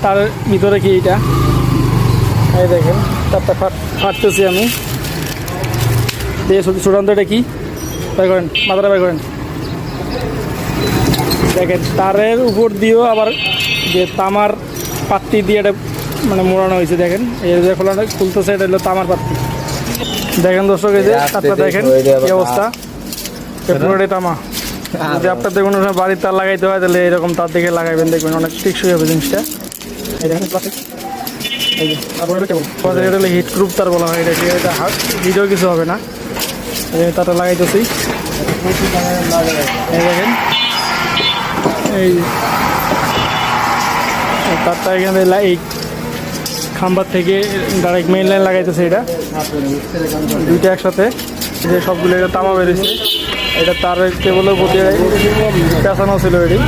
তার ভিতরে কি এটা, এই দেখেন তারটা ফাটতেছি আমি দিয়ে চূড়ান্ত। এটা কি বের করেন, মাথাটা বের করেন। দেখেন তারের উপর দিয়েও আবার যে তামার পাত্তি দিয়ে এটা মানে মোড়ানো হয়েছে। দেখেন এই যে খোলানো খুলতেছে, এটা হলো তামার পাত্তি। দেখেন দর্শক, এই যে তারটা দেখেন কি অবস্থা, পুরোটাই তামা। যদি আপনাদের কোনো সময় বাড়ির তার লাগাইতে হয় তাহলে এরকম তার দিকে লাগাইবেন, দেখবেন অনেক টেকসই হবে জিনিসটা। এই দেখেন এই যে তারপরে এটা হলো হিট প্রুফ তার বলা হয়। এটা হিটও কিছু হবে না। তারটা লাগাইতেছি, এই দেখেন এই তারটা এখানে এই খাম্বার থেকে ডাইরেক্ট মেইন লাইন লাগাইতেছে। এটা দুইটা একসাথে, যে সবগুলো এটা তামা বেরিয়েছে। এটা তারের কেবলের প্রতি পেঁচানো ছিল এটি।